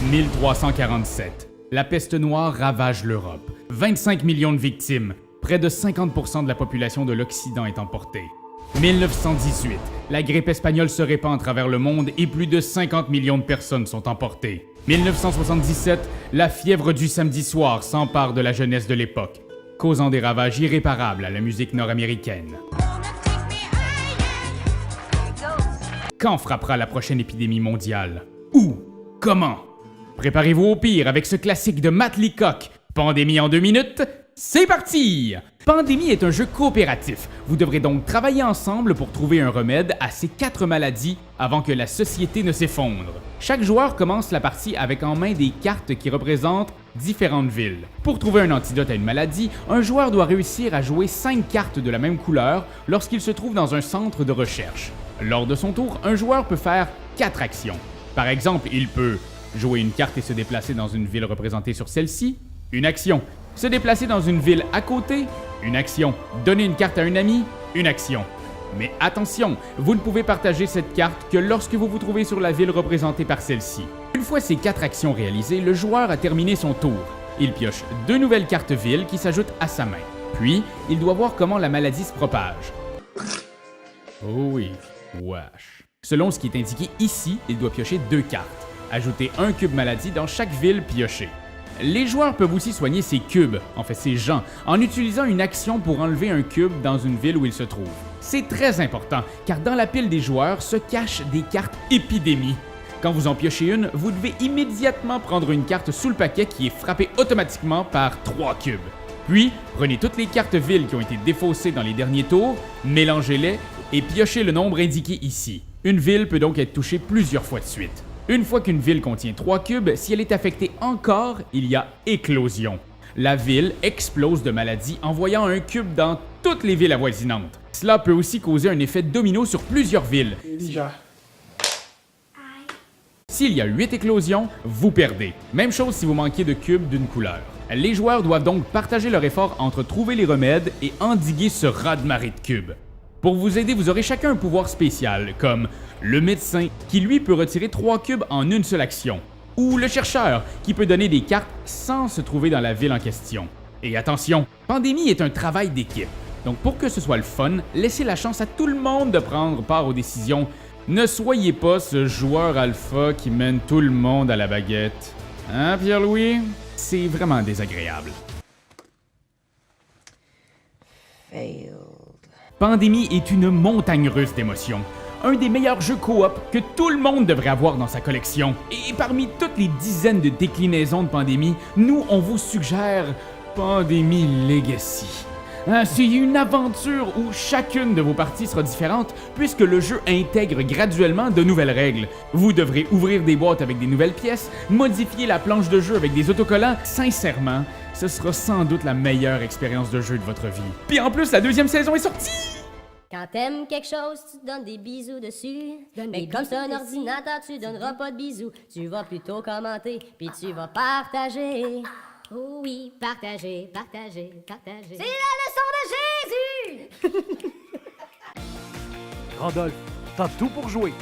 1347. La peste noire ravage l'Europe. 25 millions de victimes. Près de 50% de la population de l'Occident est emportée. 1918. La grippe espagnole se répand à travers le monde et plus de 50 millions de personnes sont emportées. 1977. La fièvre du samedi soir s'empare de la jeunesse de l'époque, causant des ravages irréparables à la musique nord-américaine. Quand frappera la prochaine épidémie mondiale? Où? Comment? Préparez-vous au pire avec ce classique de Matt Leacock, Pandémie en 2 minutes, c'est parti! Pandémie est un jeu coopératif. Vous devrez donc travailler ensemble pour trouver un remède à ces 4 maladies avant que la société ne s'effondre. Chaque joueur commence la partie avec en main des cartes qui représentent différentes villes. Pour trouver un antidote à une maladie, un joueur doit réussir à jouer 5 cartes de la même couleur lorsqu'il se trouve dans un centre de recherche. Lors de son tour, un joueur peut faire 4 actions. Par exemple, il peut jouer une carte et se déplacer dans une ville représentée sur celle-ci, une action. Se déplacer dans une ville à côté, une action. Donner une carte à un ami, une action. Mais attention, vous ne pouvez partager cette carte que lorsque vous vous trouvez sur la ville représentée par celle-ci. Une fois ces 4 actions réalisées, le joueur a terminé son tour. Il pioche 2 nouvelles cartes villes qui s'ajoutent à sa main. Puis, il doit voir comment la maladie se propage. Oh oui, wesh. Selon ce qui est indiqué ici, il doit piocher 2 cartes. Ajouter un cube maladie dans chaque ville piochée. Les joueurs peuvent aussi soigner ces cubes, en fait ces gens, en utilisant une action pour enlever un cube dans une ville où il se trouve. C'est très important, car dans la pile des joueurs se cachent des cartes épidémies. Quand vous en piochez une, vous devez immédiatement prendre une carte sous le paquet qui est frappée automatiquement par 3 cubes. Puis, prenez toutes les cartes villes qui ont été défaussées dans les derniers tours, mélangez-les et piochez le nombre indiqué ici. Une ville peut donc être touchée plusieurs fois de suite. Une fois qu'une ville contient 3 cubes, si elle est affectée encore, il y a éclosion. La ville explose de maladie, envoyant un cube dans toutes les villes avoisinantes. Cela peut aussi causer un effet domino sur plusieurs villes. S'il y a 8 éclosions, vous perdez. Même chose si vous manquez de cubes d'une couleur. Les joueurs doivent donc partager leur effort entre trouver les remèdes et endiguer ce raz-de-marée de cubes. Pour vous aider, vous aurez chacun un pouvoir spécial, comme le médecin, qui lui peut retirer 3 cubes en une seule action, ou le chercheur, qui peut donner des cartes sans se trouver dans la ville en question. Et attention, Pandémie est un travail d'équipe, donc pour que ce soit le fun, laissez la chance à tout le monde de prendre part aux décisions. Ne soyez pas ce joueur alpha qui mène tout le monde à la baguette. Hein, Pierre-Louis? C'est vraiment désagréable. Failed. Pandémie est une montagne russe d'émotions. Un des meilleurs jeux coop que tout le monde devrait avoir dans sa collection. Et parmi toutes les dizaines de déclinaisons de Pandémie, nous, on vous suggère Pandémie Legacy. C'est une aventure où chacune de vos parties sera différente puisque le jeu intègre graduellement de nouvelles règles. Vous devrez ouvrir des boîtes avec des nouvelles pièces, modifier la planche de jeu avec des autocollants. Sincèrement, ce sera sans doute la meilleure expérience de jeu de votre vie. Puis en plus, la 2e saison est sortie! Quand t'aimes quelque chose, tu donnes des bisous dessus. Mais comme c'est un ordinateur, tu donneras pas de bisous. Tu vas plutôt commenter, puis tu vas partager. Oh oui, partager, partager, partager. C'est la leçon de Jésus! Randolph, t'as tout pour jouer.